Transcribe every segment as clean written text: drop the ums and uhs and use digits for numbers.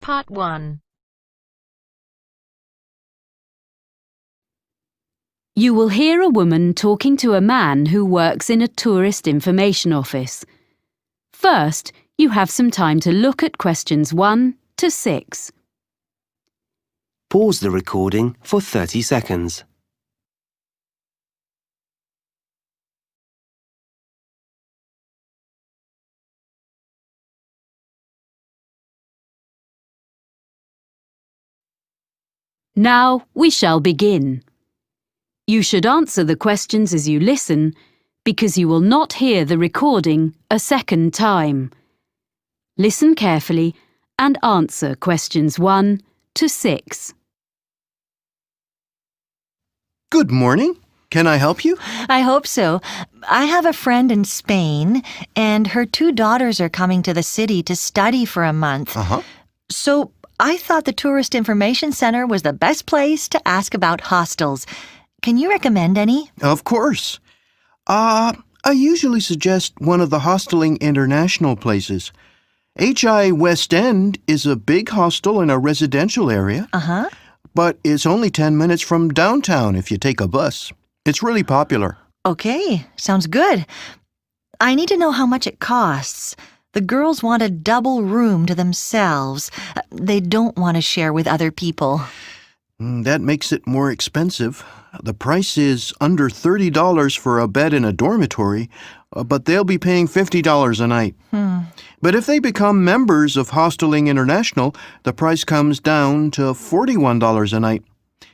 Part 1. You will hear a woman talking to a man who works in a tourist information office. First, you have some time to look at questions 1 to 6. Pause the recording for 30 seconds. Now we shall begin. You should answer the questions as you listen, because you will not hear the recording a second time. Listen carefully and answer questions 1 to 6. Good morning. Can I help you? I hope so. I have a friend in Spain, and her 2 daughters are coming to the city to study for a month. So I thought the Tourist Information Center was the best place to ask about hostels. Can you recommend any? Of course. I usually suggest one of the Hosteling International places. HI West End is a big hostel in a residential area, but it's only 10 minutes from downtown if you take a bus. It's really popular. Okay, sounds good. I need to know how much it costs. The girls want a double room to themselves. They don't want to share with other people. That makes it more expensive. The price is under $30 for a bed in a dormitory, but they'll be paying $50 a night. But if they become members of Hosteling International, the price comes down to $41 a night.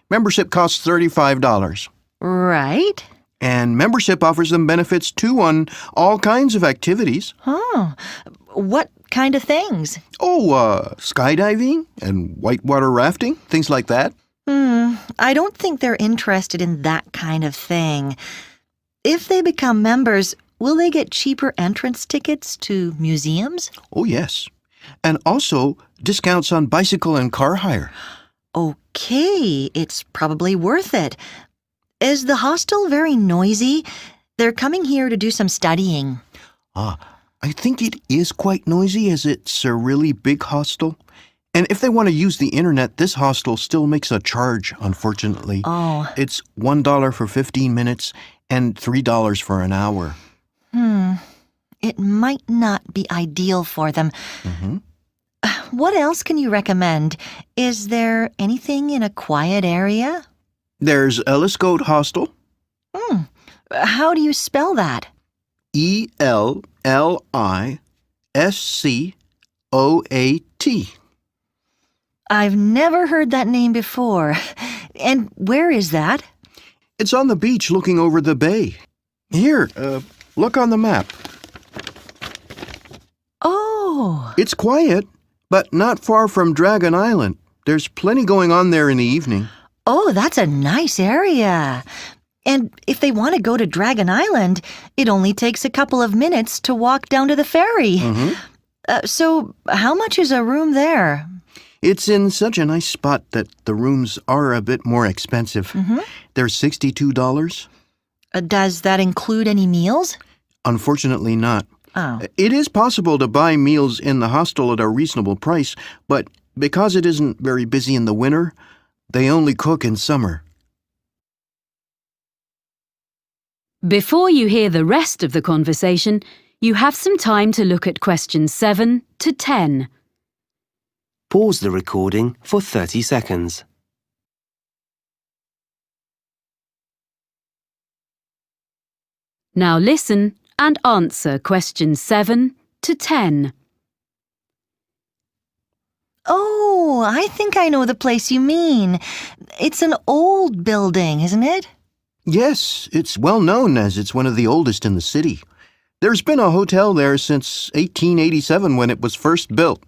Membership costs $35. Right? And membership offers them benefits too on all kinds of activities. What kind of things? Skydiving and whitewater rafting, things like that. I don't think they're interested in that kind of thing. If they become members, will they get cheaper entrance tickets to museums? Oh, yes. And also discounts on bicycle and car hire. Okay, it's probably worth it. Is the hostel very noisy? They're coming here to do some studying. I think it is quite noisy as it's a really big hostel. And if they want to use the internet, this hostel still makes a charge, unfortunately. It's $1 for 15 minutes and $3 for an hour. It might not be ideal for them. What else can you recommend? Is there anything in a quiet area? There's Elliscoat Hostel. How do you spell that? ELLISCOAT. I've never heard that name before. And where is that? It's on the beach looking over the bay. Here, look on the map. Oh. It's quiet, but not far from Dragon Island. There's plenty going on there in the evening. Oh, that's a nice area. And if they want to go to Dragon Island, it only takes a couple of minutes to walk down to the ferry. So how much is a room there? It's in such a nice spot that the rooms are a bit more expensive. They're $62. Does that include any meals? Unfortunately not. Oh. It is possible to buy meals in the hostel at a reasonable price, but because it isn't very busy in the winter, they only cook in summer. Before you hear the rest of the conversation, you have some time to look at questions 7 to 10. Pause the recording for 30 seconds. Now listen and answer questions 7 to 10. Oh, I think I know the place you mean. It's an old building, isn't it? Yes, it's well known as it's one of the oldest in the city. There's been a hotel there since 1887 when it was first built.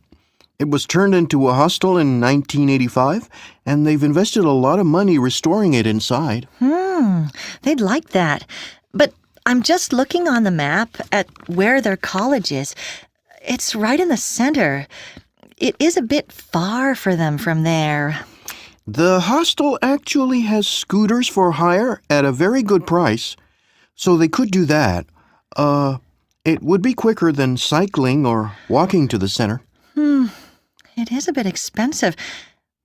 It was turned into a hostel in 1985, and they've invested a lot of money restoring it inside. They'd like that. But I'm just looking on the map at where their college is. It's right in the center. It is a bit far for them from there. The hostel actually has scooters for hire at a very good price, so they could do that. It would be quicker than cycling or walking to the center. It is a bit expensive,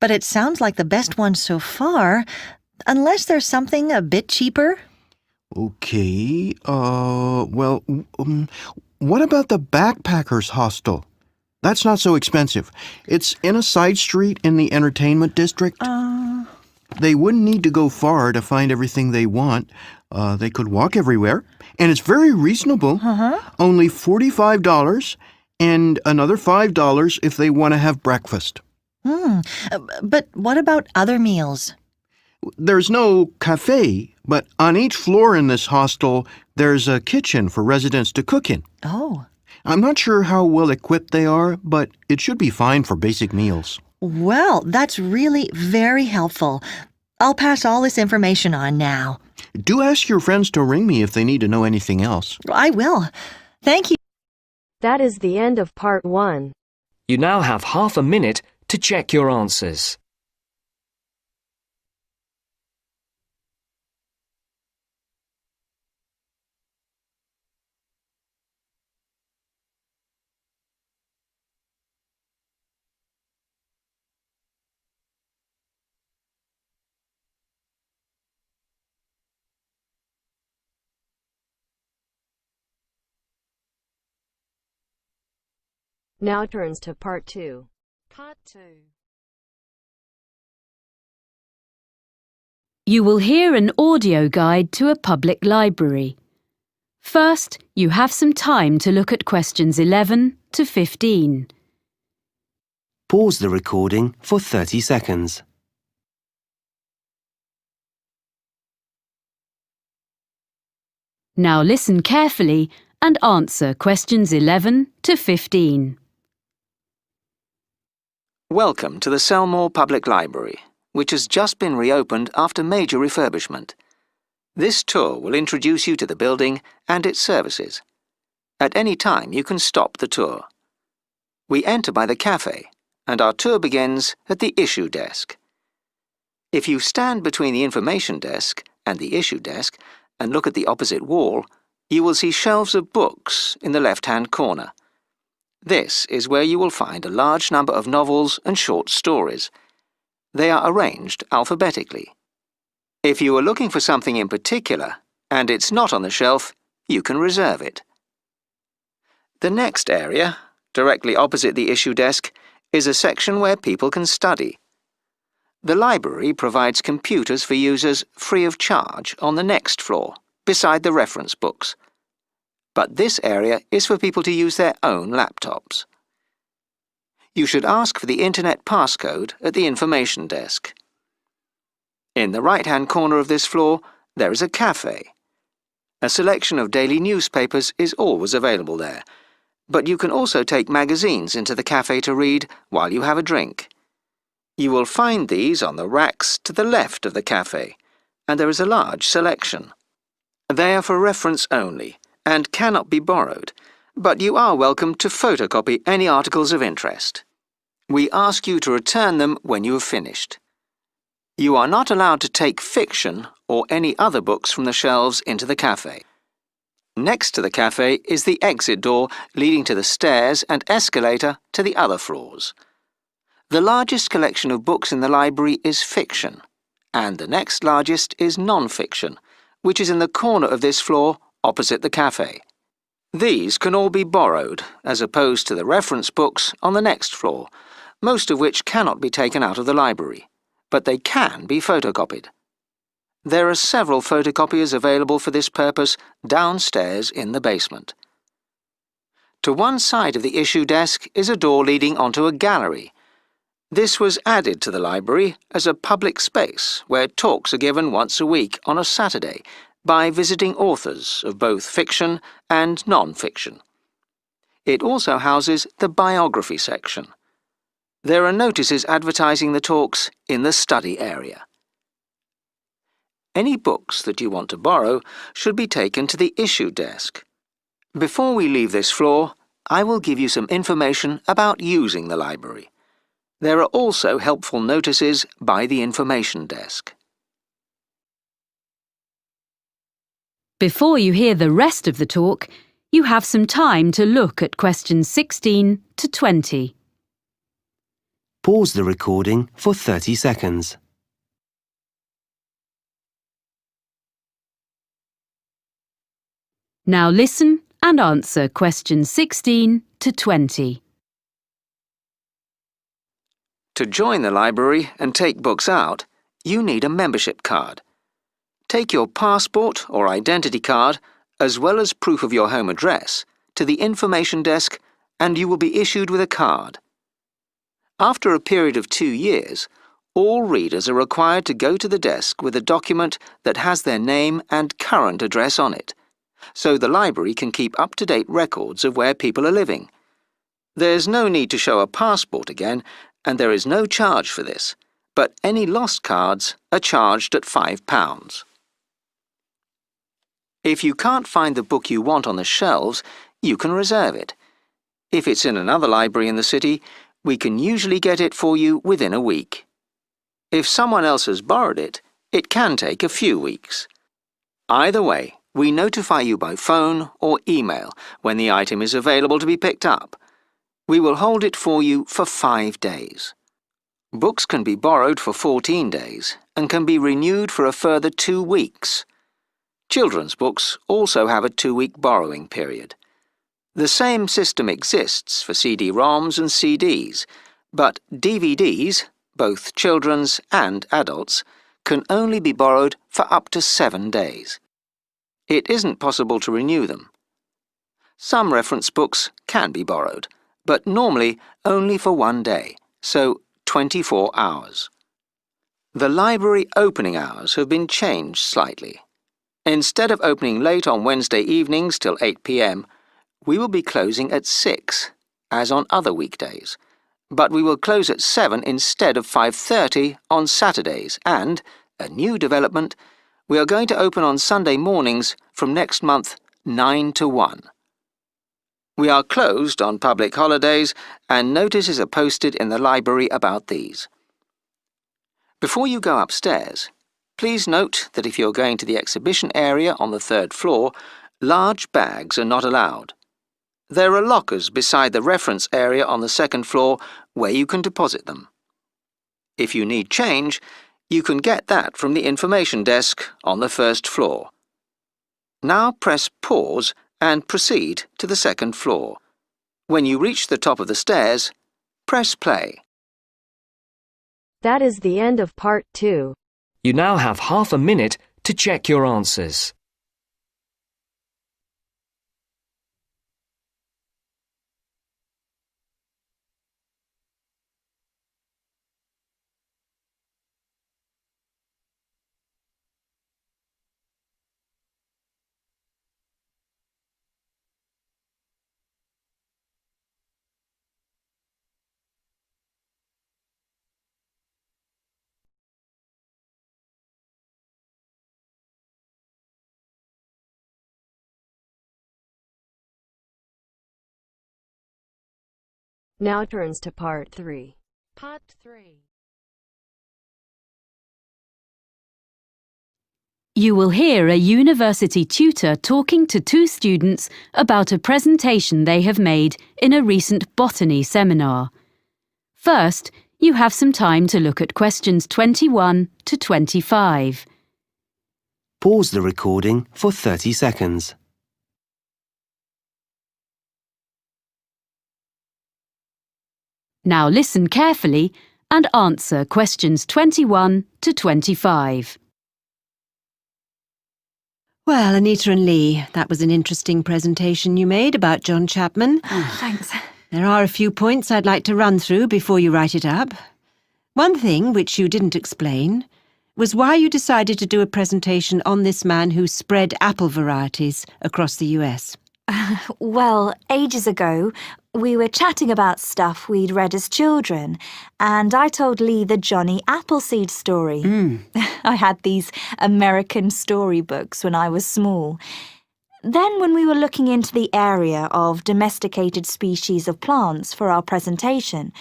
but it sounds like the best one so far, unless there's something a bit cheaper. Okay, what about the backpackers' hostel? That's not so expensive. It's in a side street in the entertainment district. They wouldn't need to go far to find everything they want. They could walk everywhere. And it's very reasonable. Only $45 and another $5 if they want to have breakfast. But what about other meals? There's no cafe, but on each floor in this hostel, there's a kitchen for residents to cook in. Oh. I'm not sure how well equipped they are, but it should be fine for basic meals. Well, that's really very helpful. I'll pass all this information on now. Do ask your friends to ring me if they need to know anything else. I will. Thank you. That is the end of part 1. You now have half a minute to check your answers. Now turns to part 2. Part 2. You will hear an audio guide to a public library. First, you have some time to look at questions 11 to 15. Pause the recording for 30 seconds. Now listen carefully and answer questions 11 to 15. Welcome to the Selmore Public Library, which has just been reopened after major refurbishment. This tour will introduce you to the building and its services. At any time you can stop the tour. We enter by the cafe, and our tour begins at the issue desk. If you stand between the information desk and the issue desk and look at the opposite wall, you will see shelves of books in the left-hand corner. This is where you will find a large number of novels and short stories. They are arranged alphabetically. If you are looking for something in particular, and it's not on the shelf, you can reserve it. The next area, directly opposite the issue desk, is a section where people can study. The library provides computers for users free of charge on the next floor, beside the reference books. But this area is for people to use their own laptops. You should ask for the Internet passcode at the information desk. In the right-hand corner of this floor, there is a cafe. A selection of daily newspapers is always available there, but you can also take magazines into the cafe to read while you have a drink. You will find these on the racks to the left of the cafe, and there is a large selection. They are for reference only and cannot be borrowed, but you are welcome to photocopy any articles of interest. We ask you to return them when you have finished. You are not allowed to take fiction or any other books from the shelves into the cafe. Next to the cafe is the exit door leading to the stairs and escalator to the other floors. The largest collection of books in the library is fiction, and the next largest is non-fiction, which is in the corner of this floor opposite the cafe. These can all be borrowed, as opposed to the reference books on the next floor, most of which cannot be taken out of the library, but they can be photocopied. There are several photocopiers available for this purpose downstairs in the basement. To one side of the issue desk is a door leading onto a gallery. This was added to the library as a public space where talks are given once a week on a Saturday by visiting authors of both fiction and non-fiction. It also houses the biography section. There are notices advertising the talks in the study area. Any books that you want to borrow should be taken to the issue desk. Before we leave this floor, I will give you some information about using the library. There are also helpful notices by the information desk. Before you hear the rest of the talk, you have some time to look at questions 16 to 20. Pause the recording for 30 seconds. Now listen and answer questions 16 to 20. To join the library and take books out, you need a membership card. Take your passport or identity card, as well as proof of your home address, to the information desk and you will be issued with a card. After a period of 2 years, all readers are required to go to the desk with a document that has their name and current address on it, so the library can keep up-to-date records of where people are living. There's no need to show a passport again, and there is no charge for this, but any lost cards are charged at £5. If you can't find the book you want on the shelves, you can reserve it. If it's in another library in the city, we can usually get it for you within a week. If someone else has borrowed it, it can take a few weeks. Either way, we notify you by phone or email when the item is available to be picked up. We will hold it for you for 5 days. Books can be borrowed for 14 days and can be renewed for a further 2 weeks. Children's books also have a 2-week borrowing period. The same system exists for CD-ROMs and CDs, but DVDs, both children's and adults, can only be borrowed for up to 7 days. It isn't possible to renew them. Some reference books can be borrowed, but normally only for 1 day, so 24 hours. The library opening hours have been changed slightly. Instead of opening late on Wednesday evenings till 8 p.m, we will be closing at 6, as on other weekdays, but we will close at 7 instead of 5:30 on Saturdays and, a new development, we are going to open on Sunday mornings from next month 9 to 1. We are closed on public holidays and notices are posted in the library about these. Before you go upstairs, please note that if you're going to the exhibition area on the 3rd floor, large bags are not allowed. There are lockers beside the reference area on the 2nd floor where you can deposit them. If you need change, you can get that from the information desk on the 1st floor. Now press pause and proceed to the 2nd floor. When you reach the top of the stairs, press play. That is the end of part 2. You now have half a minute to check your answers. Now turns to part 3. Part 3. You will hear a university tutor talking to 2 students about a presentation they have made in a recent botany seminar. First, you have some time to look at questions 21 to 25. Pause the recording for 30 seconds. Now listen carefully and answer questions 21 to 25. Well, Anita and Lee, that was an interesting presentation you made about John Chapman. Thanks. There are a few points I'd like to run through before you write it up. One thing which you didn't explain was why you decided to do a presentation on this man who spread apple varieties across the US. Well, ages ago, we were chatting about stuff we'd read as children, and I told Lee the Johnny Appleseed story. I had these American storybooks when I was small. Then when we were looking into the area of domesticated species of plants for our presentation,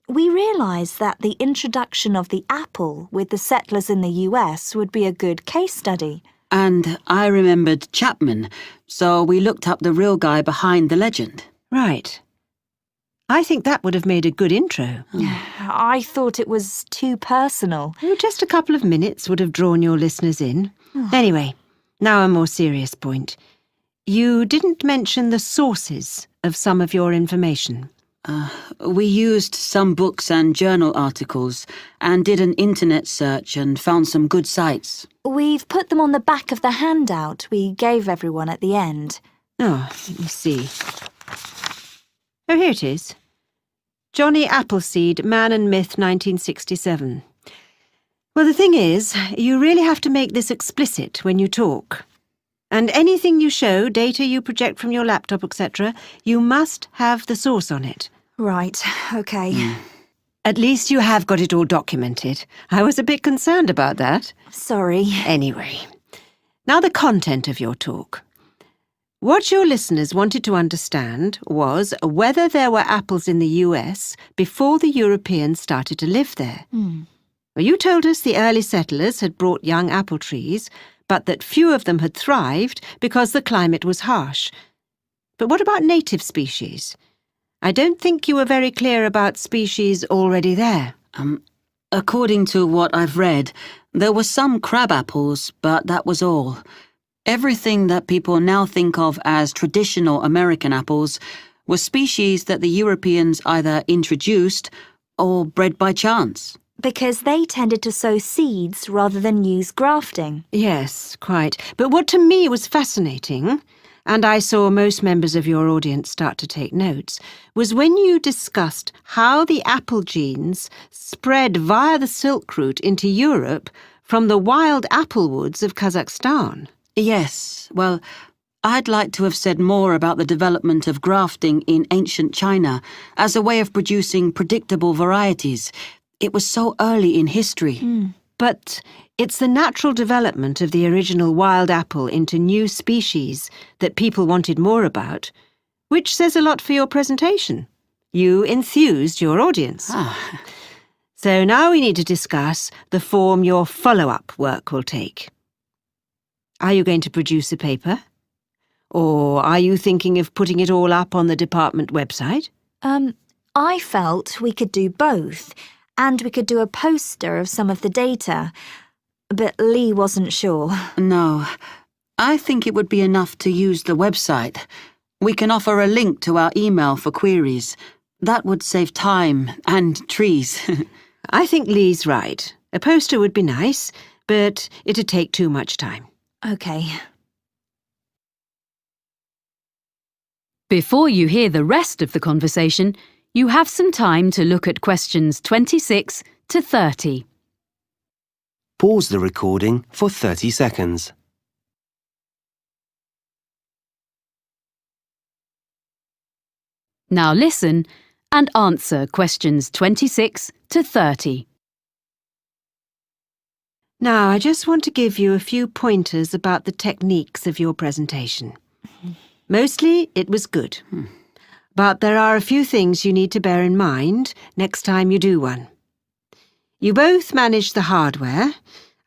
we realised that the introduction of the apple with the settlers in the US would be a good case study. And I remembered Chapman, so we looked up the real guy behind the legend. Right. I think that would have made a good intro. I thought it was too personal. Just a couple of minutes would have drawn your listeners in. Anyway, now a more serious point. You didn't mention the sources of some of your information. We used some books and journal articles and did an internet search and found some good sites. We've put them on the back of the handout we gave everyone at the end. Oh, let me see. Oh, here it is. Johnny Appleseed, Man and Myth, 1967. Well, the thing is, you really have to make this explicit when you talk. And anything you show, data you project from your laptop, etc., you must have the source on it. Right, OK. At least you have got it all documented. I was a bit concerned about that. Sorry. Anyway, now the content of your talk. What your listeners wanted to understand was whether there were apples in the US before the Europeans started to live there. Well, you told us the early settlers had brought young apple trees, but that few of them had thrived because the climate was harsh. But what about native species? I don't think you were very clear about species already there. According to what I've read, there were some crab apples, but that was all. Everything that people now think of as traditional American apples was species that the Europeans either introduced or bred by chance. Because they tended to sow seeds rather than use grafting. Yes, quite. But what to me was fascinating, and I saw most members of your audience start to take notes, was when you discussed how the apple genes spread via the Silk Route into Europe from the wild apple woods of Kazakhstan. Yes, well, I'd like to have said more about the development of grafting in ancient China as a way of producing predictable varieties. It was so early in history. But it's the natural development of the original wild apple into new species that people wanted more about, which says a lot for your presentation. You enthused your audience. So now we need to discuss the form your follow-up work will take. Are you going to produce a paper? Or are you thinking of putting it all up on the department website? I felt we could do both, and we could do a poster of some of the data. But Lee wasn't sure. No, I think it would be enough to use the website. We can offer a link to our email for queries. That would save time and trees. I think Lee's right. A poster would be nice, but it'd take too much time. OK. Before you hear the rest of the conversation, you have some time to look at questions 26 to 30. Pause the recording for 30 seconds. Now listen and answer questions 26 to 30. Now, I just want to give you a few pointers about the techniques of your presentation. Mostly, it was good. But there are a few things you need to bear in mind next time you do one. You both managed the hardware,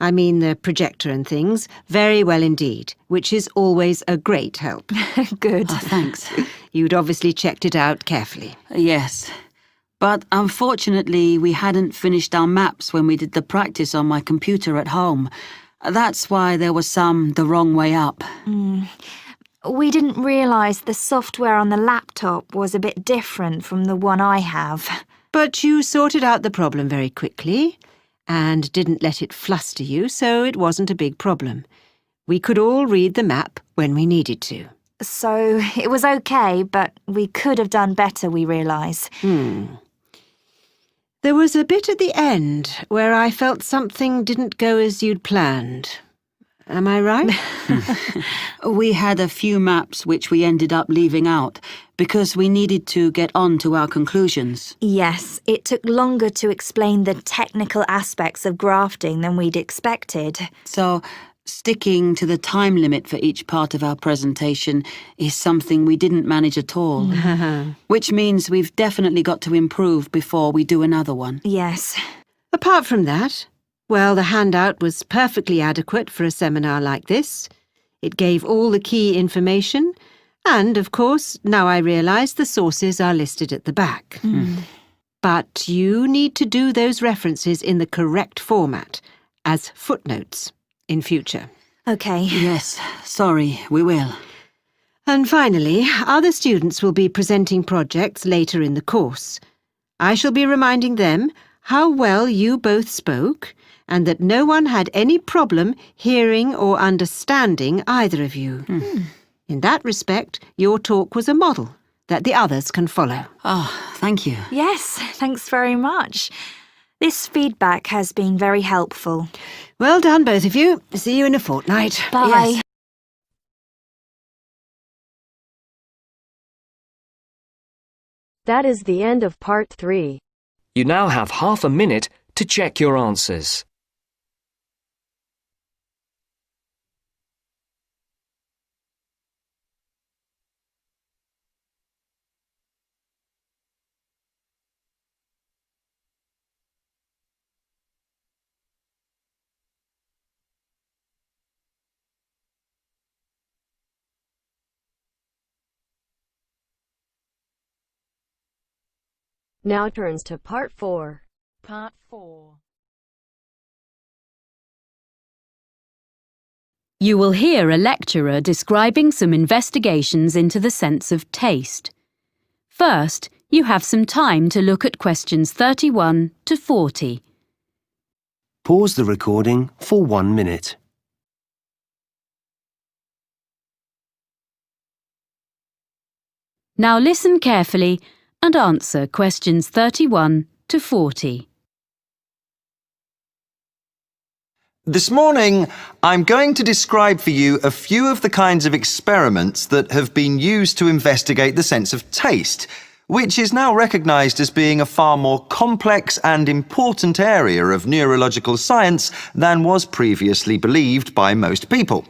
I mean the projector and things, very well indeed, which is always a great help. Good. Thanks. You'd obviously checked it out carefully. Yes. But unfortunately, we hadn't finished our maps when we did the practice on my computer at home. That's why there was some the wrong way up. We didn't realise the software on the laptop was a bit different from the one I have. But you sorted out the problem very quickly and didn't let it fluster you, so it wasn't a big problem. We could all read the map when we needed to. So it was OK, but we could have done better, we realise. There was a bit at the end where I felt something didn't go as you'd planned. Am I right? We had a few maps which we ended up leaving out because we needed to get on to our conclusions. Yes, it took longer to explain the technical aspects of grafting than we'd expected. So, sticking to the time limit for each part of our presentation is something we didn't manage at all. Which means we've definitely got to improve before we do another one. Yes. Apart from that, well, the handout was perfectly adequate for a seminar like this. It gave all the key information, And, of course, now I realise the sources are listed at the back. But you need to do those references in the correct format, as footnotes, in future. OK. Yes, sorry, we will. And finally, other students will be presenting projects later in the course. I shall be reminding them how well you both spoke and that no one had any problem hearing or understanding either of you. In that respect, your talk was a model that the others can follow. Oh, thank you. Yes, thanks very much. This feedback has been very helpful. Well done, both of you. See you in a fortnight. Bye. Yes. That is the end of part 3. You now have half a minute to check your answers. Now turns to part 4. Part 4. You will hear a lecturer describing some investigations into the sense of taste. First, you have some time to look at questions 31 to 40. Pause the recording for 1 minute. Now listen carefully and answer questions 31 to 40. This morning, I'm going to describe for you a few of the kinds of experiments that have been used to investigate the sense of taste, which is now recognised as being a far more complex and important area of neurological science than was previously believed by most people.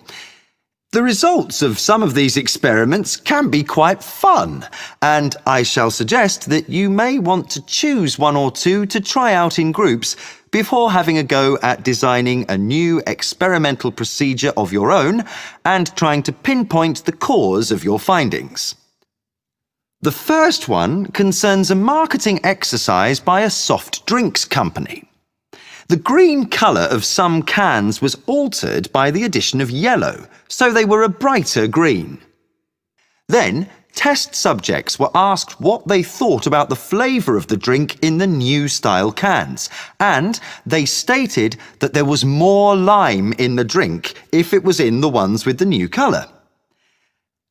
The results of some of these experiments can be quite fun, and I shall suggest that you may want to choose one or two to try out in groups before having a go at designing a new experimental procedure of your own and trying to pinpoint the cause of your findings. The first one concerns a marketing exercise by a soft drinks company. The green colour of some cans was altered by the addition of yellow, so they were a brighter green. Then, test subjects were asked what they thought about the flavour of the drink in the new style cans, and they stated that there was more lime in the drink if it was in the ones with the new colour.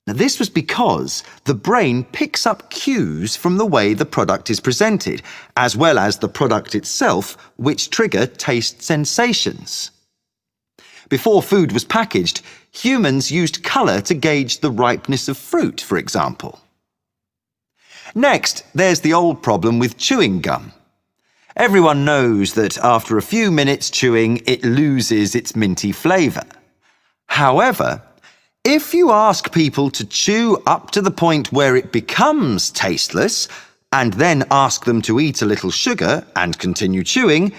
Now, this was because the brain picks up cues from the way the product is presented, as well as the product itself, which trigger taste sensations. Before food was packaged, humans used colour to gauge the ripeness of fruit, for example. Next, there's the old problem with chewing gum. Everyone knows that after a few minutes chewing, it loses its minty flavour. However, if you ask people to chew up to the point where it becomes tasteless, and then ask them to eat a little sugar and continue chewing,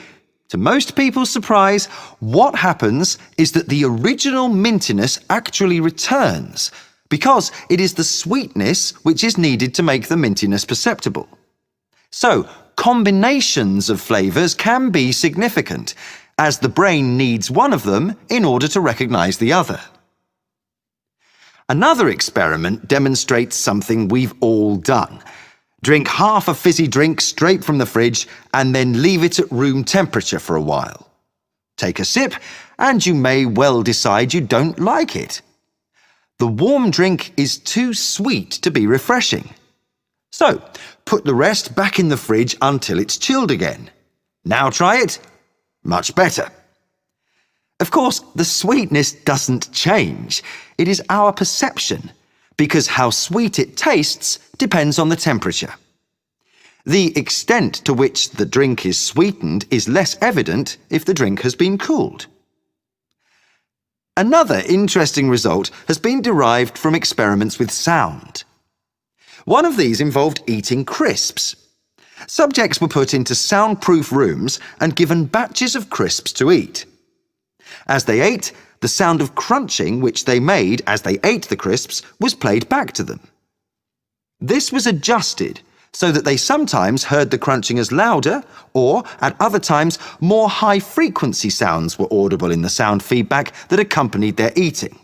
to most people's surprise, what happens is that the original mintiness actually returns, because it is the sweetness which is needed to make the mintiness perceptible. So, combinations of flavours can be significant, as the brain needs one of them in order to recognise the other. Another experiment demonstrates something we've all done. Drink half a fizzy drink straight from the fridge and then leave it at room temperature for a while. Take a sip and you may well decide you don't like it. The warm drink is too sweet to be refreshing. So, put the rest back in the fridge until it's chilled again. Now try it. Much better. Of course, the sweetness doesn't change. It is our perception, because how sweet it tastes depends on the temperature. The extent to which the drink is sweetened is less evident if the drink has been cooled. Another interesting result has been derived from experiments with sound. One of these involved eating crisps. Subjects were put into soundproof rooms and given batches of crisps to eat. As they ate, the sound of crunching which they made as they ate the crisps was played back to them. This was adjusted so that they sometimes heard the crunching as louder, or at other times more high-frequency sounds were audible in the sound feedback that accompanied their eating.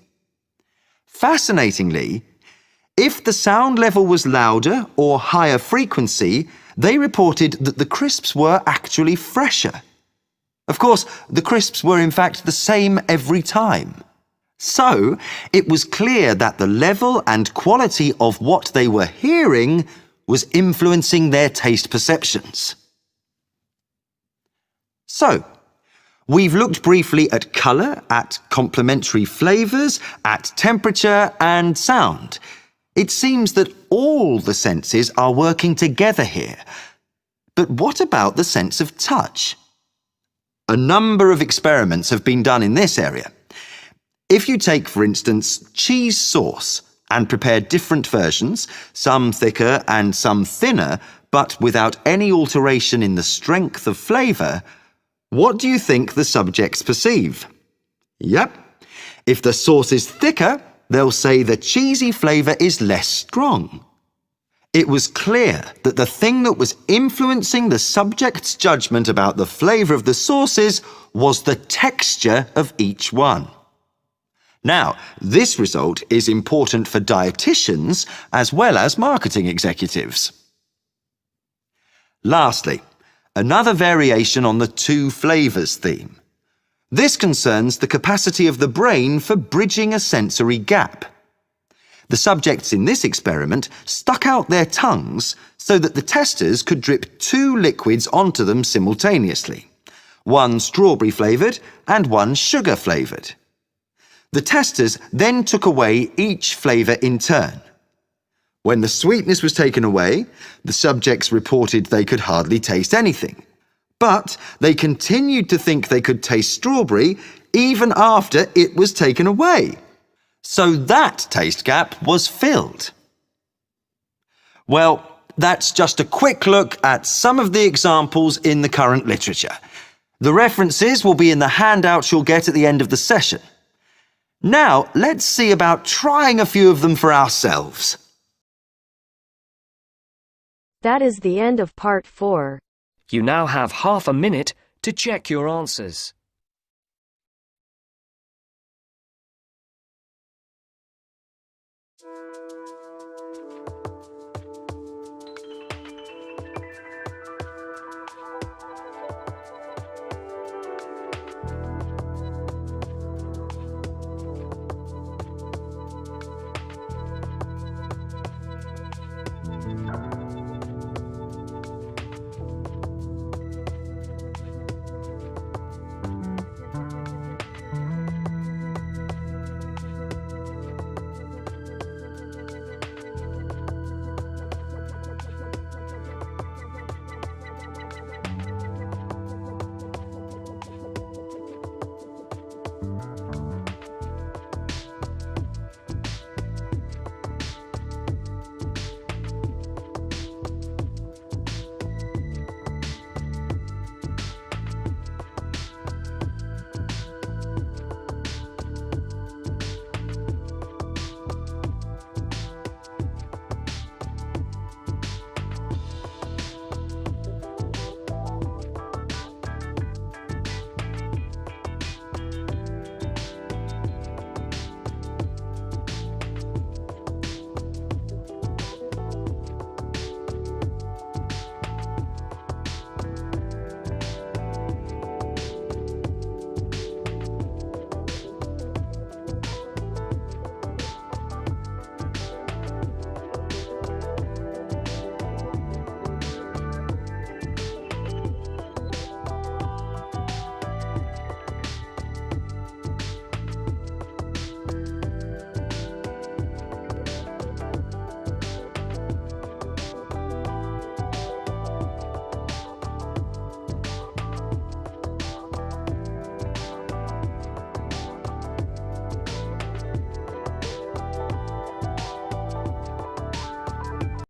Fascinatingly, if the sound level was louder or higher frequency, they reported that the crisps were actually fresher. Of course, the crisps were in fact the same every time. So, it was clear that the level and quality of what they were hearing was influencing their taste perceptions. So, we've looked briefly at colour, at complementary flavours, at temperature and sound. It seems that all the senses are working together here. But what about the sense of touch? A number of experiments have been done in this area. If you take, for instance, cheese sauce and prepare different versions, some thicker and some thinner, but without any alteration in the strength of flavour, what do you think the subjects perceive? Yep. If the sauce is thicker, they'll say the cheesy flavour is less strong. It was clear that the thing that was influencing the subject's judgment about the flavour of the sauces was the texture of each one. Now, this result is important for dietitians as well as marketing executives. Lastly, another variation on the two flavours theme. This concerns the capacity of the brain for bridging a sensory gap. The subjects in this experiment stuck out their tongues so that the testers could drip two liquids onto them simultaneously, one strawberry flavoured and one sugar flavoured. The testers then took away each flavour in turn. When the sweetness was taken away, the subjects reported they could hardly taste anything. But they continued to think they could taste strawberry even after it was taken away. So that taste gap was filled. Well, that's just a quick look at some of the examples in the current literature. The references will be in the handouts you'll get at the end of the session. Now, let's see about trying a few of them for ourselves. That is the end of part 4. You now have half a minute to check your answers.